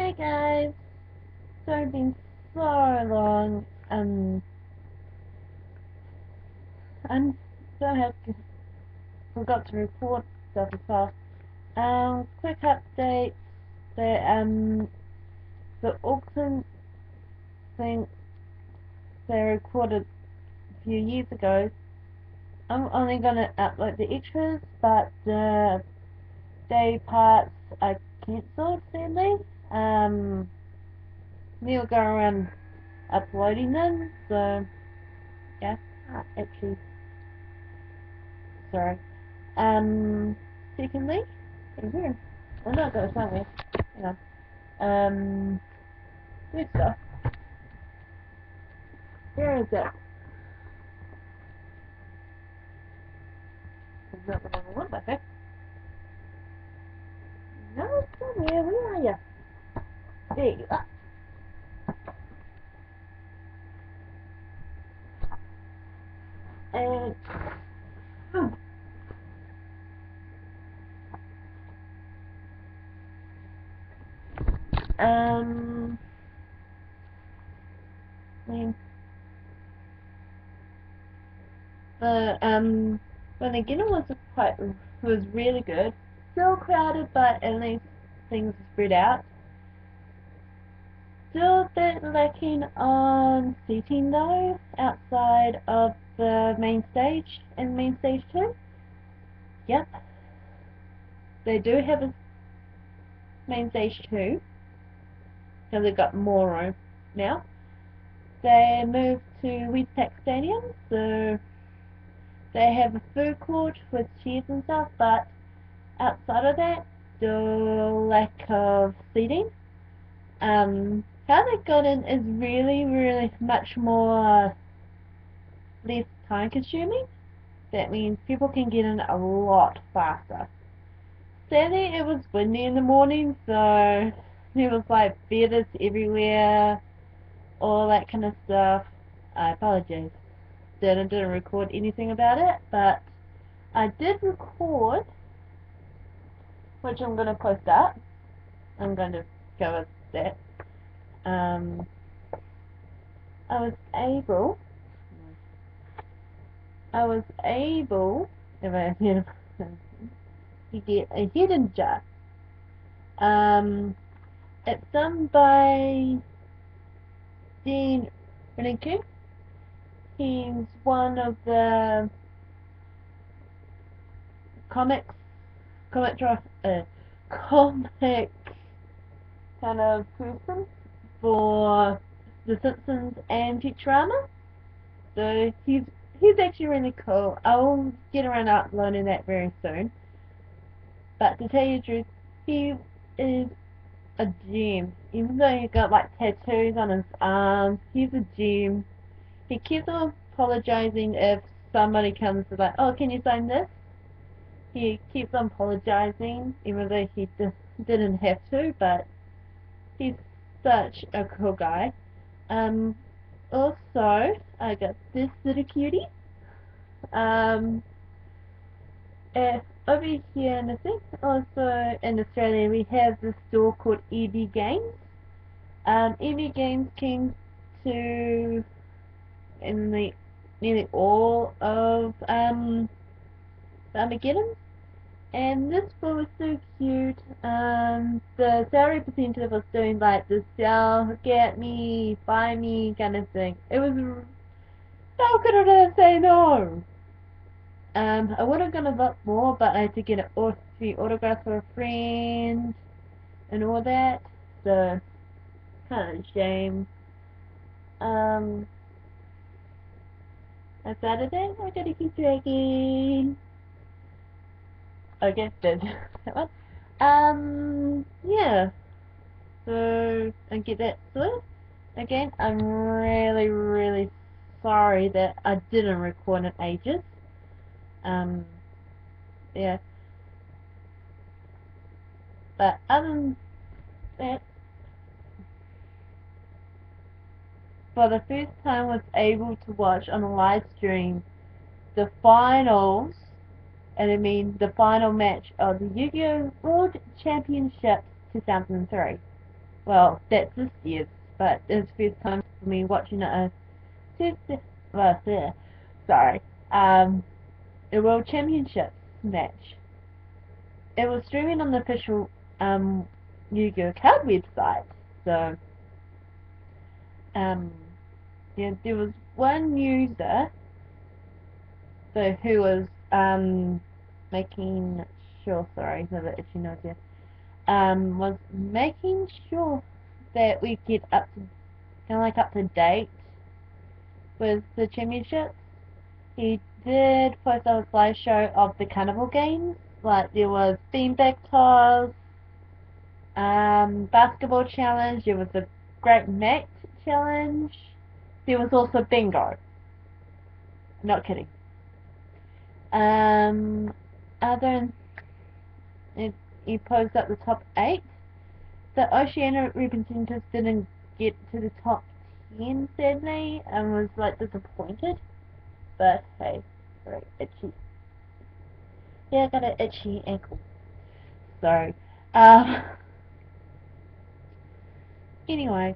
Hi guys, so it's been so long. I'm so happy forgot to record stuff as well. Quick update. The Auckland thing they recorded a few years ago. I'm only gonna upload the extras, but the day parts are cancelled sadly. We'll go around uploading them, so yeah. Actually, sorry. Secondly, here. I'm not going somewhere. Hang on. This stuff. Where is it? It's not the one I want, I think. No, it's somewhere. Where are you? There you are. And when when the dinner was really good. Still crowded, but at least things spread out. Still a bit lacking on seating though, outside of the main stage and main stage 2. Yep. They do have a main stage 2, because they've got more room now. They moved to Westpac Stadium, so they have a food court with chairs and stuff, but outside of that, the lack of seating. How they got in is really much more less time consuming. That means people can get in a lot faster. Sadly, it was windy in the morning, so there was like feathers everywhere, all that kind of stuff. I apologize that I didn't record anything about it, but I did record, which I'm going to post up. I'm going to cover that. I was able, if I to get a hidden jar. It's done by Dean Rennick. He's one of the comic kind of person for The Simpsons and Futurama. So he's actually really cool. I'll get around uploading that very soon. But to tell you the truth, he is a gem. Even though he's got like tattoos on his arms, he's a gem. He keeps on apologizing if somebody comes to like, oh, can you sign this? He keeps on apologizing, even though he didn't have to, but he's such a cool guy. Also, I got this little cutie. Over here, and I think also in Australia, we have this store called EB Games. EB Games came to in nearly all of the Armageddon, and this one was so cute. The sale representative was doing like the sell, get me, buy me kind of thing. It was, how could I say no? I would have gotten a lot more, but I had to get a few autographs for a friend and all that, so kind of a shame. Outside of that, I gotta keep dragging. Okay, good. That one. Yeah. So, and get that sorted. Again, I'm really sorry that I didn't record in ages. Yeah. But other than that, for the first time was able to watch on a live stream the finals, and I mean the final match of the Yu-Gi-Oh! World Championship 2003. Well, that's this year's, but it's the first time for me watching it. Well, there, sorry. The World Championships match. It was streaming on the official Yu-Gi-Oh card website. So, um, yeah, there was one user who was making sure. Sorry, for the itchy nose here. Was making sure that we get up to date with the championships. He did post a slideshow of the carnival games. Like there was beanbag toss, basketball challenge. There was a great mat challenge. There was also bingo. Not kidding. Other than he posted up the top 8. The Oceania representatives didn't get to the top 10 sadly and was like disappointed. But hey, very itchy. Yeah, I got an itchy ankle. Sorry. Um, anyway,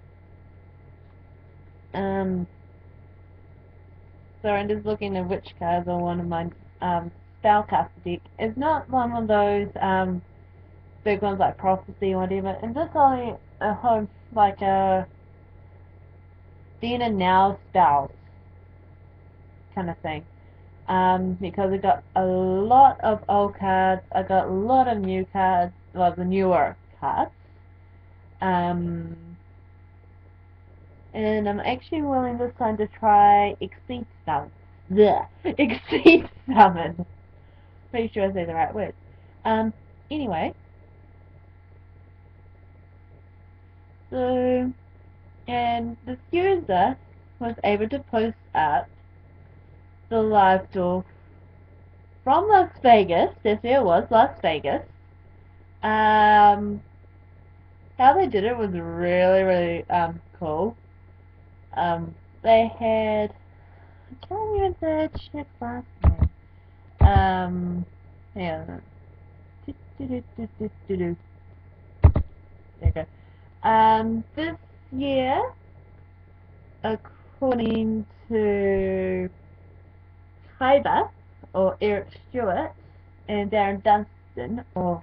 um, so I'm just looking at which cards are one of my spellcaster deck. It's not one of those big ones like prophecy or whatever. And this only a home like a then and now spells kind of thing. Because I got a lot of old cards, I got a lot of new cards, well, the newer cards. Um, and I'm actually willing this time to try Exceed Summon. Yeah, Exceed Summon. Pretty sure I say the right words. Anyway, so, and this user was able to post up the live tour from Las Vegas. Yes, it was Las Vegas. How they did it was really, really cool. They had I can't even say chick's last name. Yeah. There you go. This year, according to Kyber or Eric Stewart and Darren Dunstan or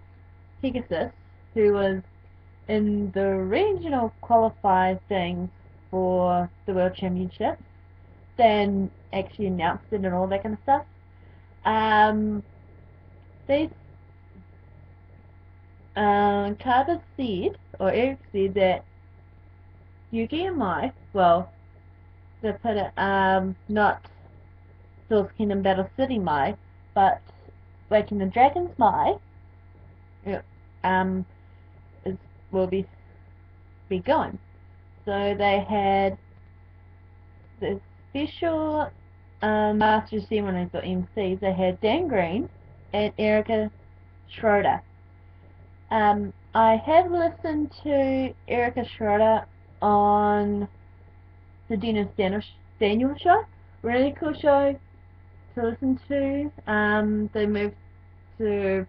Pegasus, who was in the regional qualified things for the World Championships, then actually announced it and all that kind of stuff. They Carter said, or Eric said that Yugi and Mai, well, they put it not Source Kingdom Battle City Mai, but Waking the Dragons Mai, um, is, will be going. So they had the special Master Ceremonies or MCs. They had Dan Green and Erica Schroeder. I have listened to Erica Schroeder on the Dennis Daniel show. Really cool show to listen to. They moved to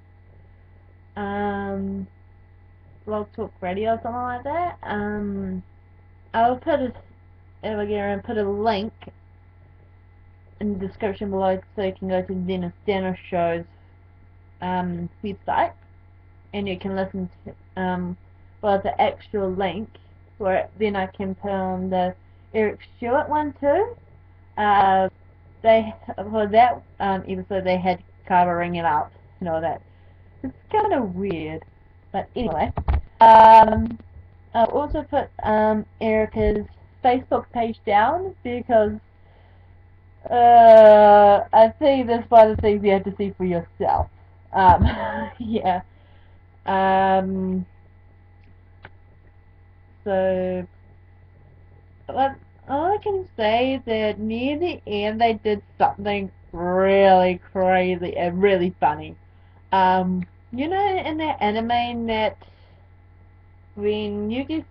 Blog Talk Radio or something like that. I'll put a link in the description below so you can go to Dennis Daniel show's website and you can listen to the actual link for it. Then I can put on the Eric Stewart one too. They for that episode they had Carver ring it up and all that. It's kind of weird, but anyway. I'll also put Erica's Facebook page down because I think that's one of the things you have to see for yourself. Yeah. So, but all I can say is that near the end they did something really crazy and really funny. You know, in that anime that when you get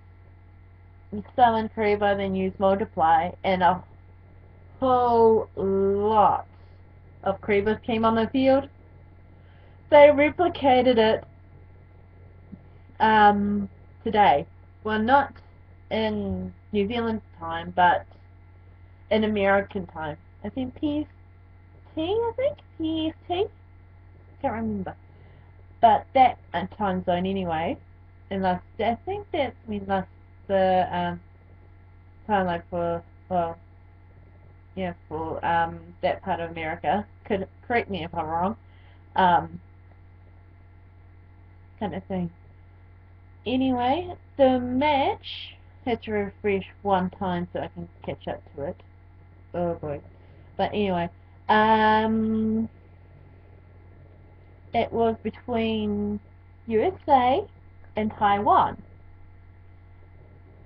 summon Kariba, then use multiply, and a whole lot of Karibas came on the field, they replicated it today. well, not in New Zealand time, but in American time. I think PST, I think? PST? Can't remember. But that time zone anyway. Unless, I think that's unless the timeline for, well, yeah, for that part of America. Could correct me if I'm wrong. Um, kind of thing. Anyway, the match had to refresh one time so I can catch up to it. Oh boy. But anyway, um, it was between USA and Taiwan.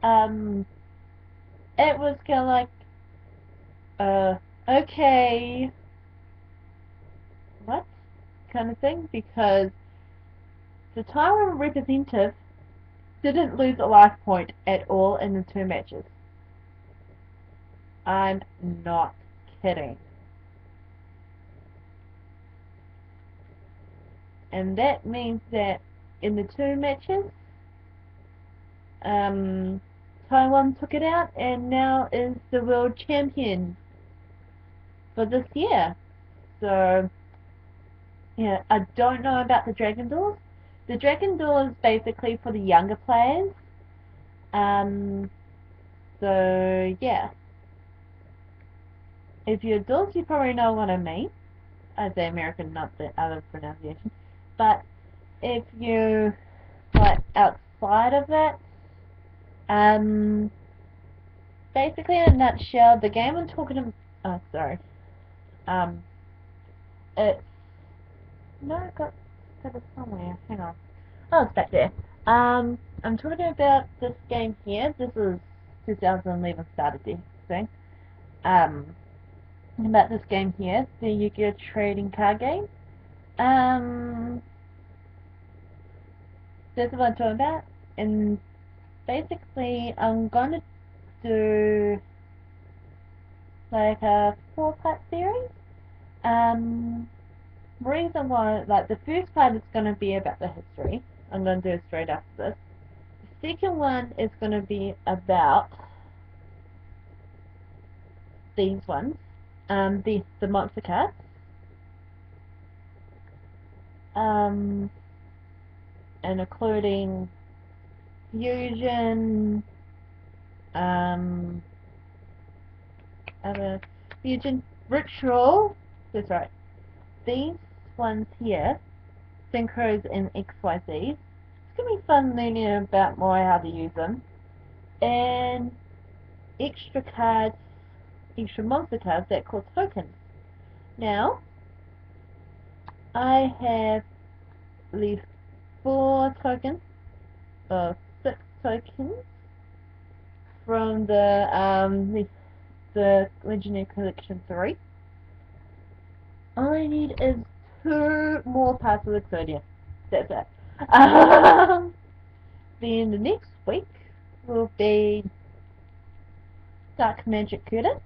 Um, it was kind of like, okay, what kind of thing? Because the Taiwan representative didn't lose a life point at all in the two matches. I'm not kidding. And that means that in the two matches, um, Taiwan took it out and now is the world champion for this year. So, yeah, I don't know about the Dragon Duels. The Dragon Duel is basically for the younger players. Um, so, yeah. If you're adults, you probably know what I mean. I say American, not the other pronunciation. But if you like outside of it, um, basically in a nutshell, the game I'm talking about. Oh, sorry. Um, it's no, I got it somewhere. Hang on. Oh, it's back there. I'm talking about this game here. This is 2011 started thing. Um, about this game here, the Yu-Gi-Oh trading card game. Um, This is what I'm talking about. And basically, I'm gonna do like a four-part series. Reason why, like the first part is gonna be about the history. I'm gonna do it straight after this. The second one is gonna be about these ones, the monster cards. Um, and including fusion, um, other fusion ritual. That's right. These ones here, synchros and XYZ. It's gonna be fun learning about more how to use them. And extra cards, extra monster cards that call tokens. Now, I have at least 4 tokens, or 6 tokens from the Legendary Collection 3. All I need is 2 more parts of the Exodia. That's it. Then the next week will be Dark Magic Curtain.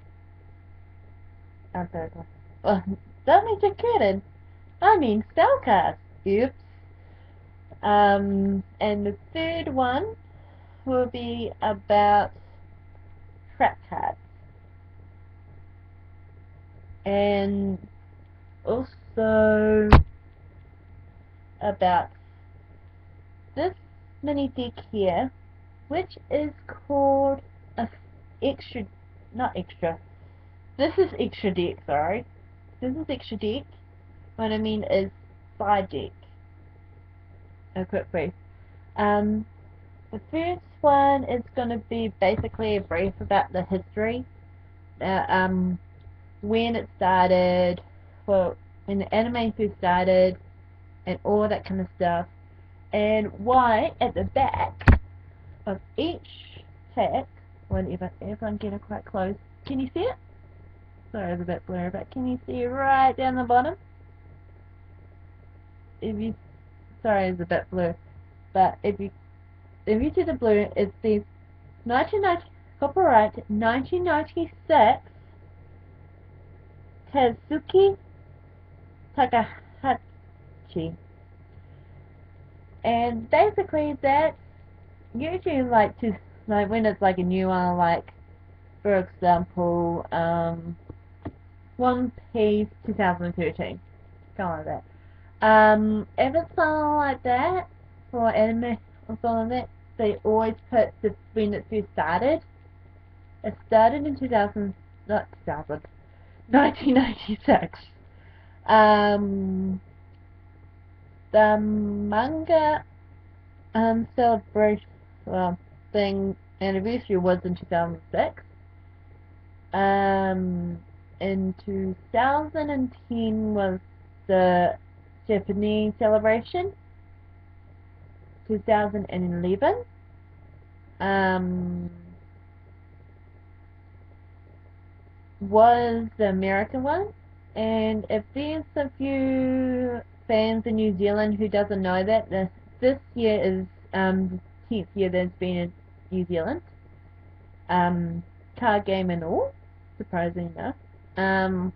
Oh, Dark Magic Curtain. I mean Spellcast. Oops. And the third one will be about trap cards. And also about this mini deck here, which is called a extra, not extra. This is extra deck, sorry. This is extra deck. What I mean is side deck. A quick brief. The first one is going to be basically a brief about the history, when it started, well, when the anime first started, and all that kind of stuff, and why at the back of each pack, whenever everyone get it quite close, can you see it? Sorry, it's a bit blurry, but can you see it right down the bottom? If you, sorry, it's a bit blurry, but if you see the blue, it says 1990 copyright 1996 Kazuki Takahashi. And basically that usually like to, like when it's like a new one, like for example, One Piece 2013, kind of like that. If it's something like that for anime or something like that, they always put the when it first started. It started in 2000, not 2000, 1996. Um, the manga celebration thing anniversary was in 2006. Um, in 2010 was the Japanese celebration. 2011 um, was the American one. And if there's a few fans in New Zealand who doesn't know that, this year is the 10th year that's been in New Zealand. Card game and all, surprisingly enough. Um,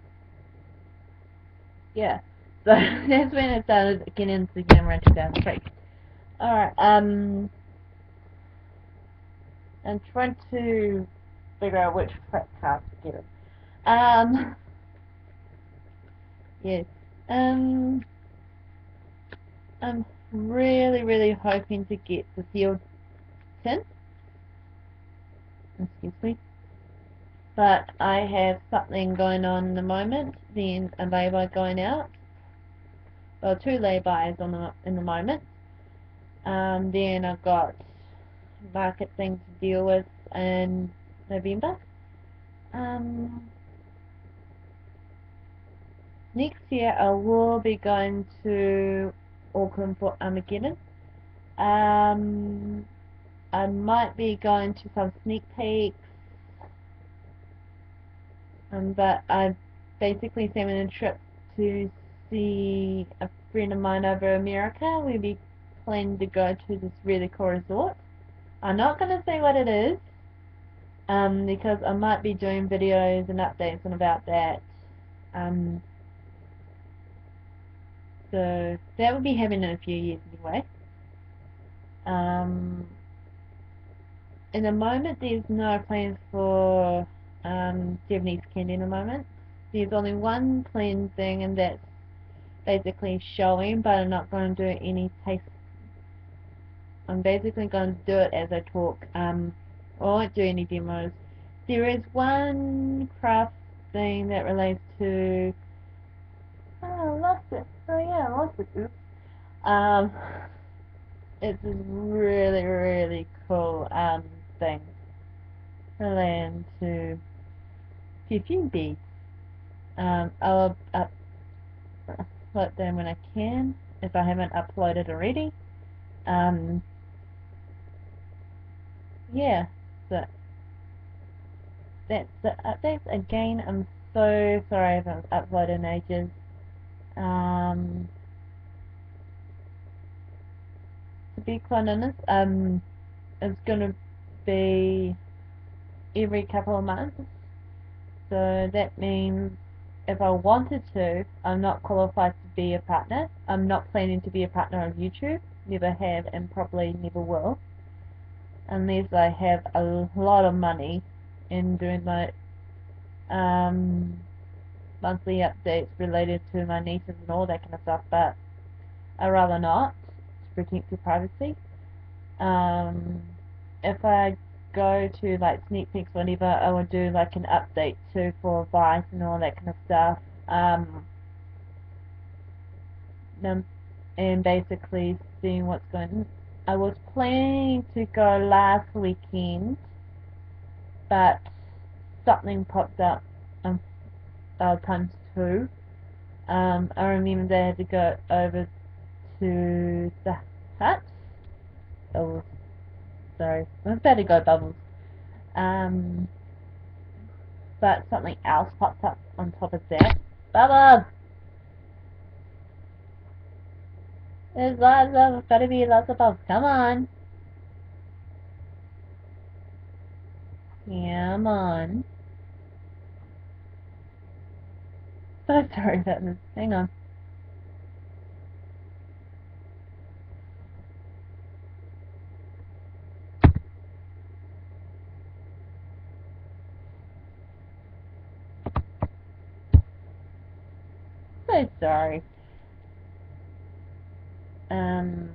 yeah, so that's when it started getting into the game around 2003. Alright, I'm trying to figure out which card to get it. Yes. Um, I'm really, really hoping to get the sealed tin. Excuse me. But I have something going on in the moment, then a lay-by going out. Well, two lay-bys in the moment. Then I've got market things to deal with in November. Um, Next year I will be going to Auckland for Armageddon. Um, I might be going to some sneak peeks, but I'm basically saving a trip to see a friend of mine over America. We'll be planning to go to this really cool resort. I'm not going to say what it is, because I might be doing videos and updates on about that. Um, so that will be happening in a few years anyway. Um, in the moment, there's no plans for Japanese candy in the moment. There's only one planned thing, and that's basically showing, but I'm not going to do any taste. I'm basically going to do it as I talk. I won't do any demos. There is one craft thing that relates to. Oh, I lost it. Oh yeah, I lost it. Oops. Um, it's a really, really cool thing relating to perfume beads. I'll upload them when I can, if I haven't uploaded already. Um, yeah, so that's the updates. Again, I'm so sorry I haven't uploaded in ages. To be quite honest, it's gonna be every couple of months. So that means if I wanted to, I'm not qualified to be a partner. I'm not planning to be a partner on YouTube. Never have and probably never will. Unless I have a lot of money in doing my monthly updates related to my nieces and all that kind of stuff. But I'd rather not, to protect your privacy. Um, if I go to like sneak peeks whenever, I would do like an update too for advice and all that kind of stuff. And basically seeing what's going on. I was planning to go last weekend, but something popped up times two. I remember they had to go over to the hut. Oh, sorry, I'm about to go bubbles. Um, but something else popped up on top of that. Bubbles! There's gotta be lots of bubbles. Come on. Come on. So sorry about this. Hang on. sorry. Um,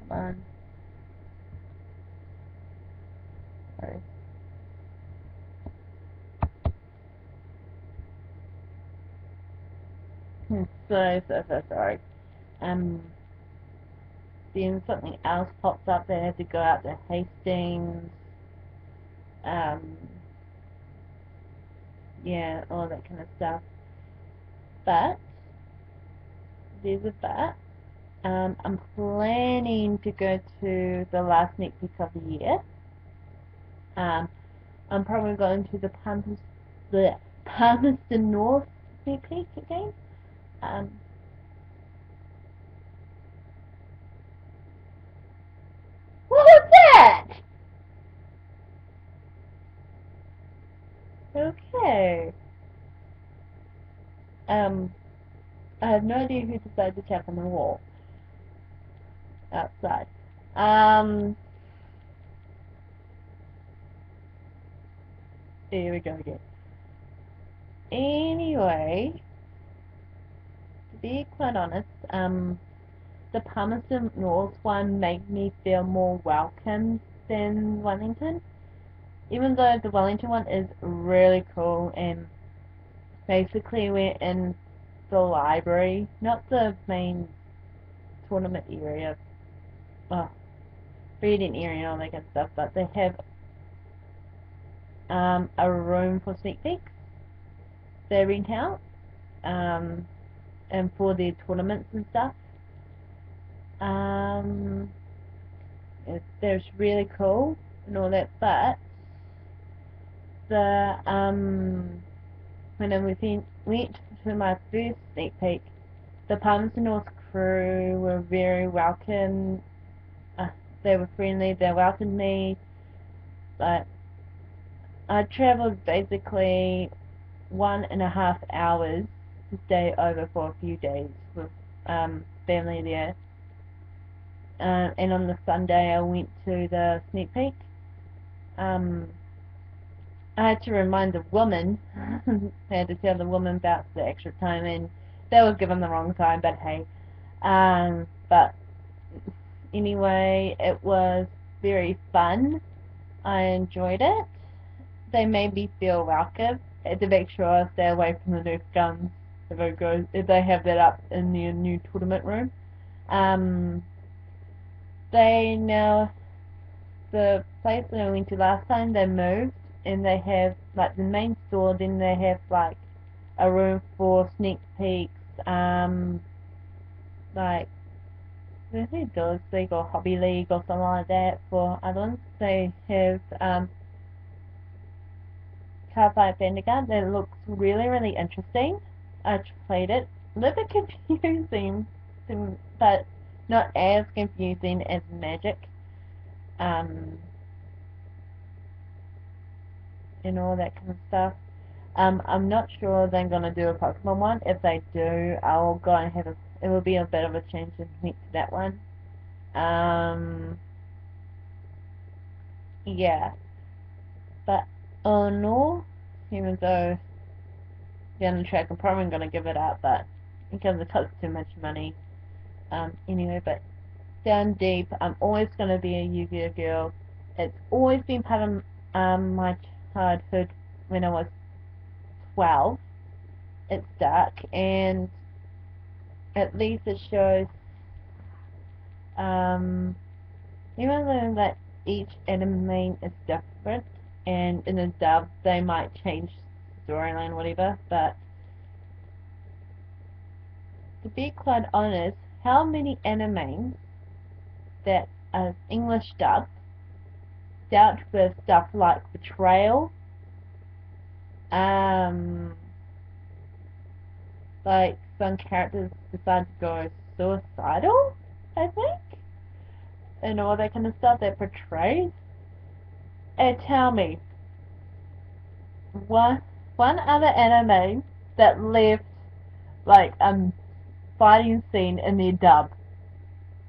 Come on. Sorry. So sorry. Um, then something else pops up. They had to go out to Hastings. Um, yeah, all that kind of stuff. But there's a but. I'm planning to go to the last sneak peek of the year. Um, I'm probably going to the Palmerston North sneak peek again. Um, what was that? Okay. Um, I have no idea who decided to tap on the wall outside. Um, Here we go again. Anyway, to be quite honest, the Palmerston North one made me feel more welcome than Wellington. Even though the Wellington one is really cool and basically we're in the library, not the main tournament area, oh, reading area and all that kind of stuff, but they have a room for sneak peeks they rent out, and for their tournaments and stuff. Um, It's really cool and all that, but the when I went to my first sneak peek, the Palmerston North crew were very welcome. They were friendly. They welcomed me, but I travelled basically 1.5 hours to stay over for a few days with family there. And on the Sunday, I went to the sneak peek. Um, I had to remind the woman, I had to tell the woman about the extra time, and they were given the wrong time, but hey. But anyway, it was very fun. I enjoyed it. They made me feel welcome. I had to make sure I stay away from the Nerf guns if they have that up in their new tournament room. Um, they now the place that I went to last time they moved and they have like the main store. Then they have like a room for sneak peeks. Like I think Doors League or Hobby League or something like that for other ones. They have Cardfight Vanguard that looks really interesting. I played it. A little bit confusing, but not as confusing as Magic. Um, and all that kind of stuff. I'm not sure they're gonna do a Pokemon one. If they do, I'll go and have a. It will be a bit of a change in to that one. Um, yeah, but oh no, even though down the track I'm probably gonna give it up, but because it costs too much money. Anyway, but down deep, I'm always gonna be a Yu-Gi-Oh girl. It's always been part of my childhood when I was 12. It's dark, and at least it shows, um, even though that each anime is different, and in a dub they might change storyline, whatever, but to be quite honest, how many animes that are English dub dealt with stuff like betrayal, um, like some characters decide to go suicidal, I think, and all that kind of stuff that portrays. And tell me, one one other anime that left like fighting scene in their dub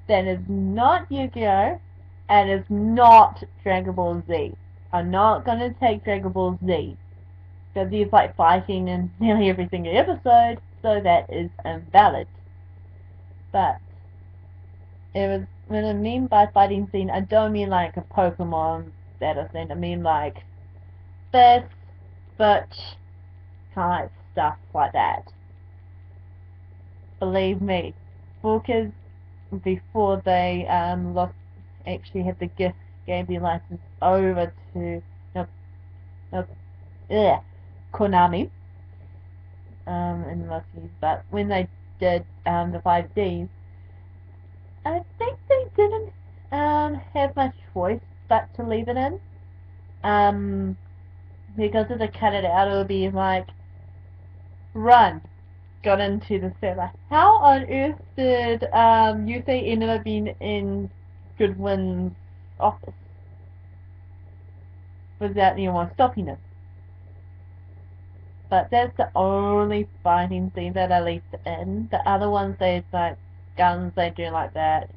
that is not Yu-Gi-Oh and is not Dragon Ball Z. are not gonna take Dragon Ball Z because he's like fighting in nearly every single episode, so that is invalid. But it was when I mean by fighting scene, I don't mean like a Pokemon battle scene. I mean like this, but kind of stuff like that. Believe me, because before they lost, actually had the gift gaming license over to no, no, Konami in the years, but when they did the 5Ds, I think they didn't have much choice but to leave it in. Um, because if they cut it out, it would be like run got into the server. How on earth did Yusei end up being in Goodwin's office without anyone stopping him? But that's the only fighting scene that I left in. The other ones, they like guns, they do like that.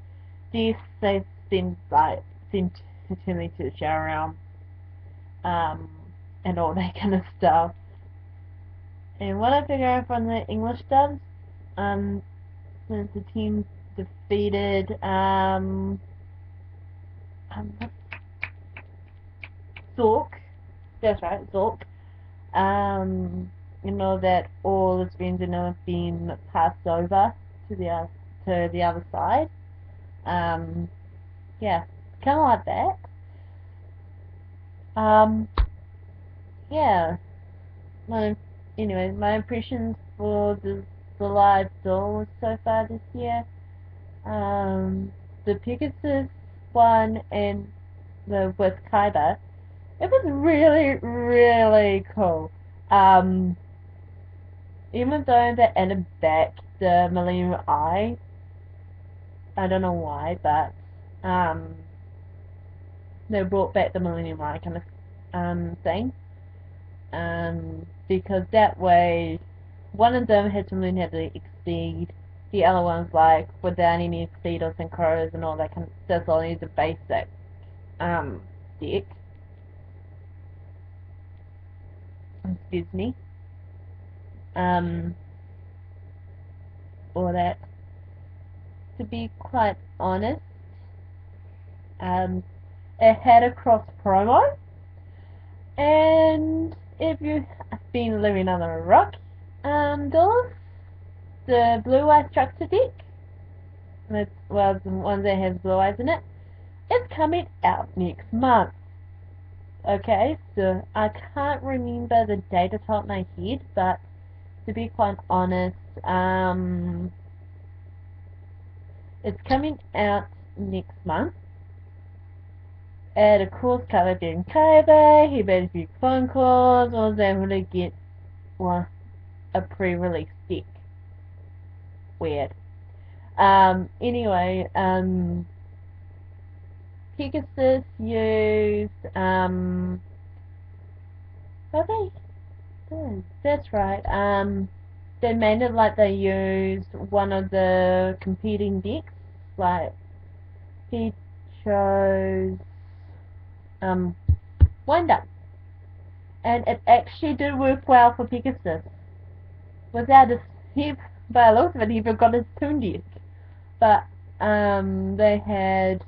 These they send to me to the shower realm, and all that kind of stuff. And what I figure out from the English dubs, since the team defeated Zork, that's right, Zork. You know that all his friends have been passed over to the other side. Yeah, kind of like that. Um, yeah. My anyway, my impressions for the live duels so far this year. The Pegasus one and the with Kaiba, it was really really cool. Um, Even though they added back the Millennium Eye, I don't know why, but they brought back the Millennium Eye kind of thing. Because that way, one of them had to learn how to exceed. The other one's like without any exceed or synchros and all that kind of stuff. Only the basic deck. Excuse me. Or that. To be quite honest, it had a cross promo, and if you've been living under a rock, those the blue eye structure deck, well, the one that has blue eyes in it, it's coming out next month. Okay, so I can't remember the date off the top of my head, but to be quite honest, it's coming out next month. And of course, Kaiba being Kaiba, he made a few phone calls, was able to get a pre-release deck. Weird. Anyway, Pegasus used, what they did, that's right, they made it like they used one of the competing decks, like, he chose, Wind Up, and it actually did work well for Pegasus, without by the looks of it, he forgot his Toon deck, but, they had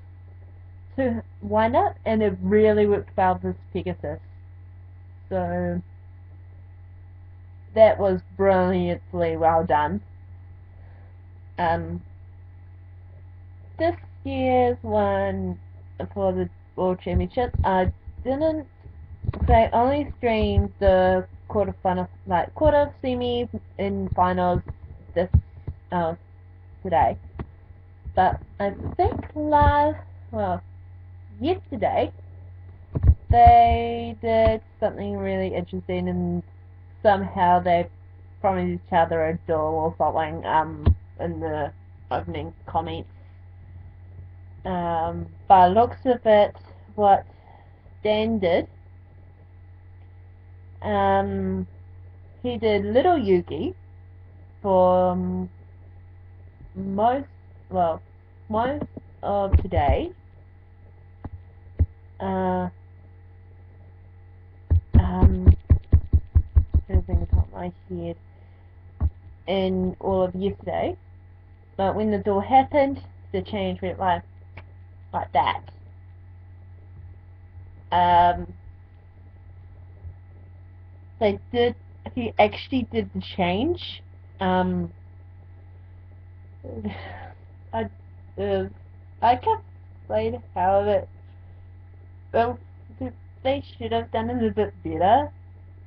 to wind up, and it really worked well with Pegasus. So that was brilliantly well done. This year's one for the World Championship, I didn't. They only streamed the quarter semis and finals this today. But I think yesterday, they did something really interesting, and somehow they promised each other a duel or something in the opening comments. By the looks of it, what Dan did, he did Little Yugi for most of today. everything on top of my head in all of yesterday. But when the door happened, the change went like that. They did. He actually did the change. I I can't explain how it. Well, they should have done it a bit better.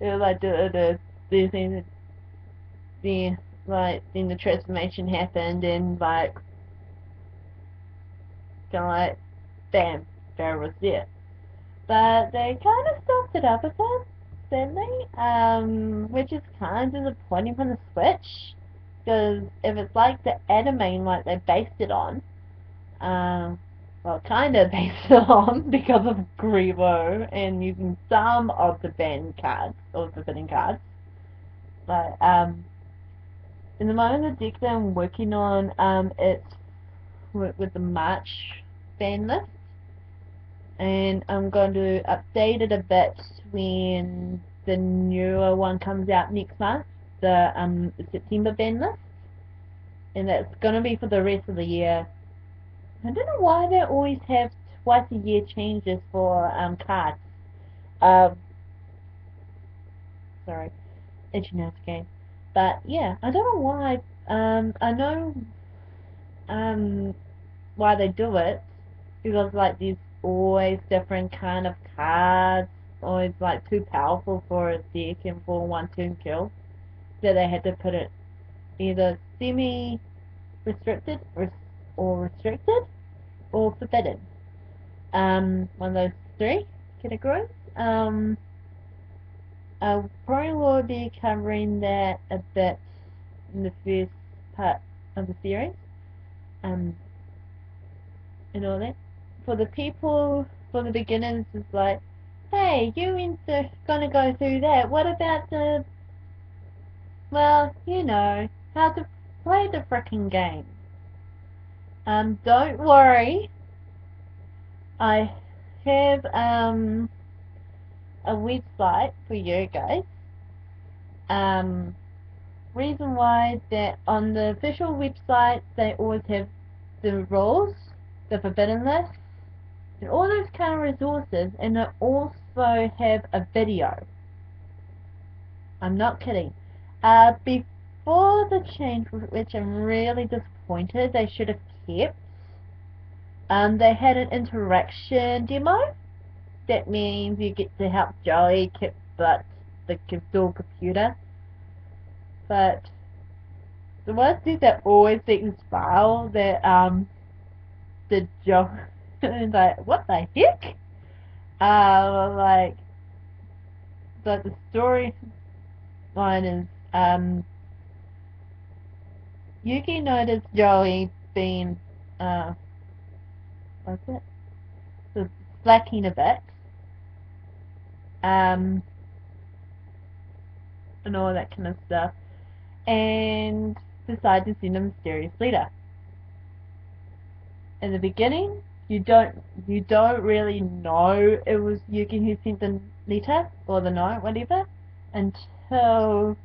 It was like the thing, the like then the transformation happened and like kind of like bam, Farrah was there. But they kind of stopped it up a bit, sadly, which is kind of disappointing from the Switch. Because if it's like the anime like they based it on, well, kind of based it on because of Grebo and using some of the banned cards or forbidden cards. But in the moment the deck that I'm working on, it's with the March ban list, and I'm going to update it a bit when the newer one comes out next month, the September ban list, and that's going to be for the rest of the year. I don't know why they always have twice a year changes for cards. Um, sorry, itchy nose again. But yeah, I don't know why. I know why they do it, because like there's always different kind of cards, always like too powerful for a deck and for one turn kill, that they had to put it either semi restricted or restricted or forbidden. One of those three categories. I probably will be covering that a bit in the first part of the series. And all that. For the people, for the beginners, it's like, hey, you ain't gonna go through that. What about the, well, how to play the frickin' game? Don't worry. I have a website for you guys. Reason why that on the official website they always have the rules, the forbidden list, and all those kind of resources, and they also have a video. I'm not kidding. Before the change, which I'm really disappointed they should have kept, they had an interaction demo. That means you get to help Joey keep the dual computer. But the one thing that always takes file that the Joe is like, what the heck? Like the story line is Yuki noticed Joey being what's it? So slacking a bit. And all that kind of stuff. And decided to send a mysterious letter. In the beginning, you don't really know it was Yuki who sent the letter or the note, whatever, until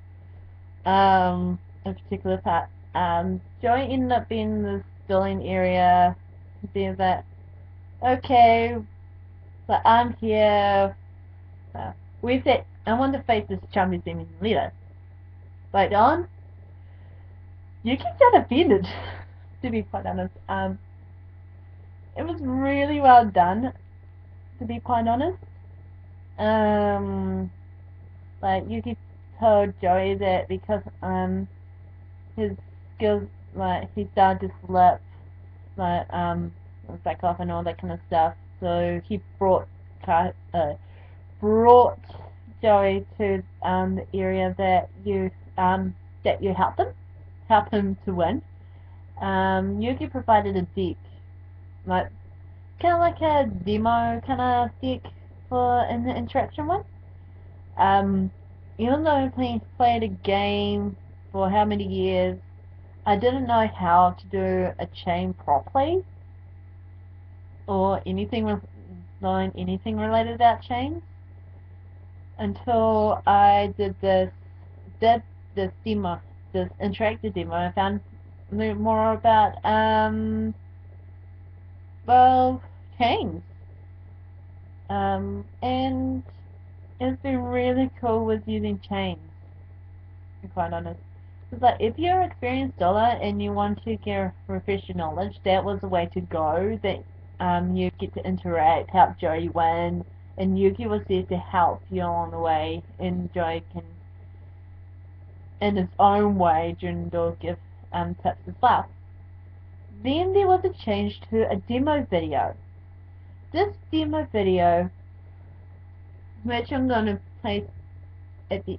a particular part. Joey ended up being in the schooling area. There's that. Okay, but I'm here. Where's that? I want to face this chum who sent me the letter. Later on, Yuki got offended. To be quite honest, it was really well done. To be quite honest, like Yuki told Joey that because his skills, like he started to slip, like back off and all that kind of stuff. So he brought Joey to the area that you help him to win. Yuki provided a deck, like kind of like a demo kind of deck for in the interaction one. Even though I played a game for how many years, I didn't know how to do a chain properly or knowing anything related about chains until I did this did this demo, this interactive demo, I found more about well, chains. And it's been really cool with using chains, to be quite honest. It's like if you're an experienced dollar and you want to get refresh your knowledge, that was the way to go. That you get to interact, help Joey win, and Yuki was there to help you along the way, and Joey can, in his own way, Jindal give tips as well. Then there was a change to a demo video. This demo video, which I'm gonna place at the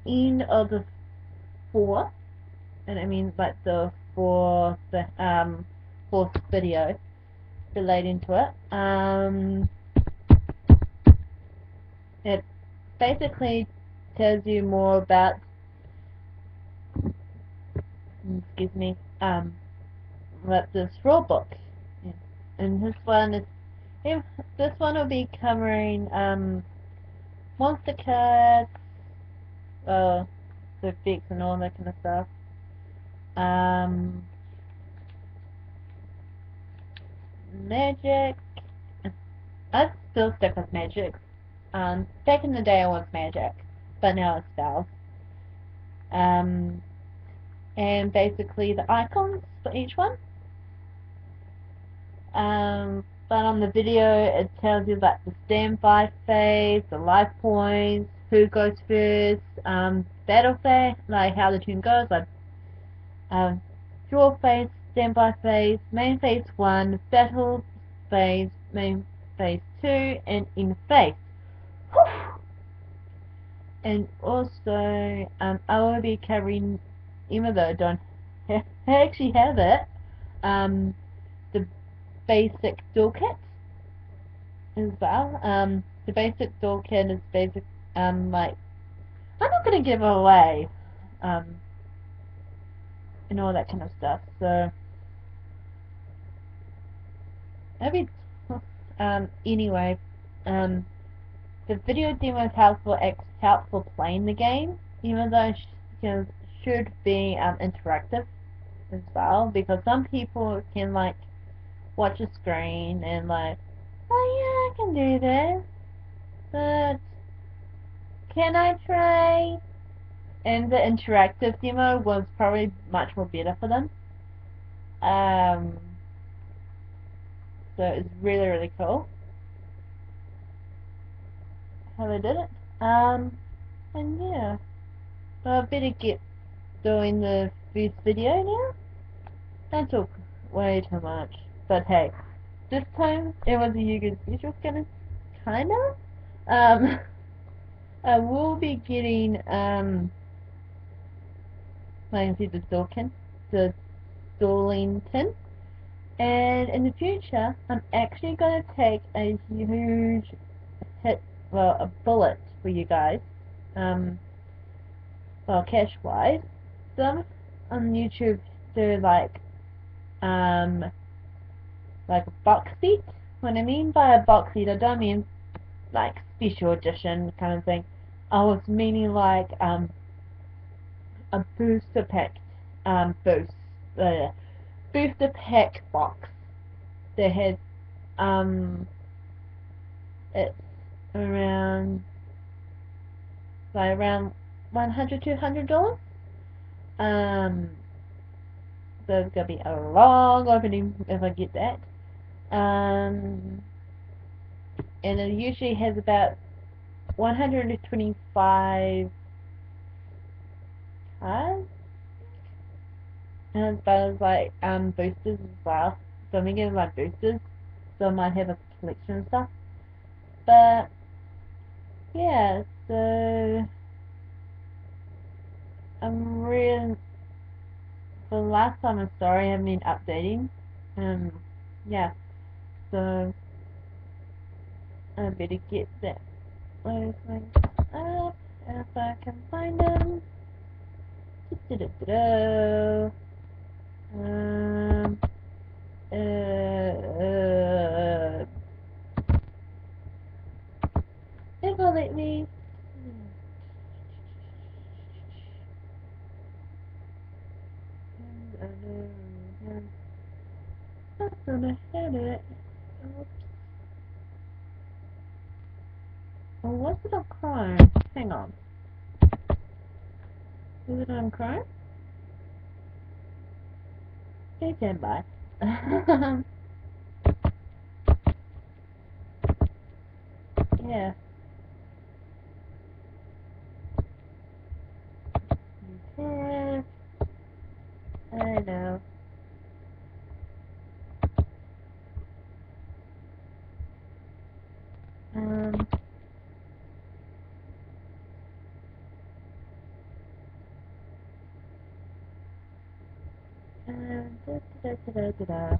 end of the fourth, and I mean like the fourth video relating to it basically tells you more about, excuse me, about this rule book. And this one will be covering monster cards, the effects and all that kind of stuff. Magic. I still stick with magic. Back in the day I was magic, but now it's spells. And basically the icons for each one. But on the video it tells you like the standby phase, the life points, who goes first, battle phase, like how the turn goes, like draw phase, standby phase, main phase 1, battle phase, main phase 2, and end phase. And also, I will be covering, even though I don't actually have it, the basic toolkit as well. The basic toolkit is basic, like, I'm not going to give away, and all that kind of stuff, so, maybe, anyway, the video demo is helpful playing the game, even though it should be interactive as well, because some people can like watch a screen and like, oh yeah, I can do this, but can I try? And the interactive demo was probably much more better for them. So it's really, really cool how they did it. And yeah, so I better get doing the first video now. That took way too much, but hey, this time it was a Yuga special kinda. I will be getting like I said, the Dorlington, and in the future I'm actually gonna take a huge hit, well, a bullet for you guys, well, cash wise. Some on YouTube do like a box set. What I mean by a box set, I don't mean like special edition kind of thing. I was meaning like a booster pack, booster pack box that has it's around $100-$200. So it's gonna be a long opening if I get that. And it usually has about 125 cards, and as well as like boosters as well. So I'm getting like boosters, so I might have a collection and stuff. But yeah, so I'm really, for the last time, I'm sorry I haven't been updating. Yeah, so I better get that those things up if I can find them. If I let me. And I thought I had it. Oops. Or was it on Chrome? Hang on. Is it on Chrome? Please stand by. Yeah. Okay. I know. Um. Da, da, da, da, da, da.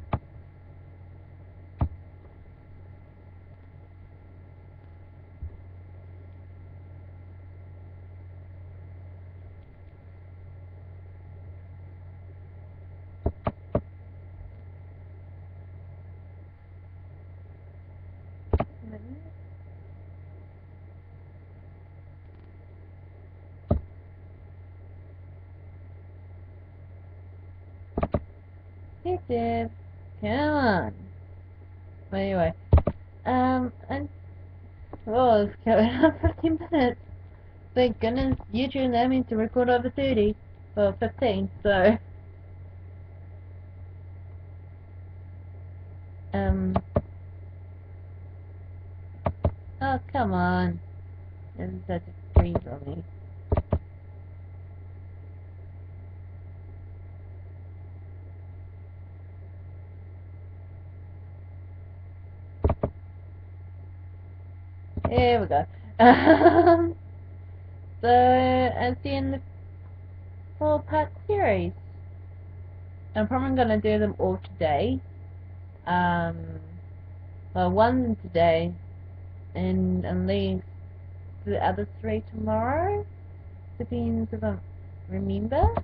Hey, Deb. Come on. But anyway, and oh, it's going on 15 minutes. Thank goodness YouTube allowed me to record over 30 or 15. So, um, oh come on, this is such a dream for me. Here we go. So, as the end of the 4-part series, I'm probably gonna do them all today. Um, well, one today, and leave the other 3 tomorrow. Depends if I remember.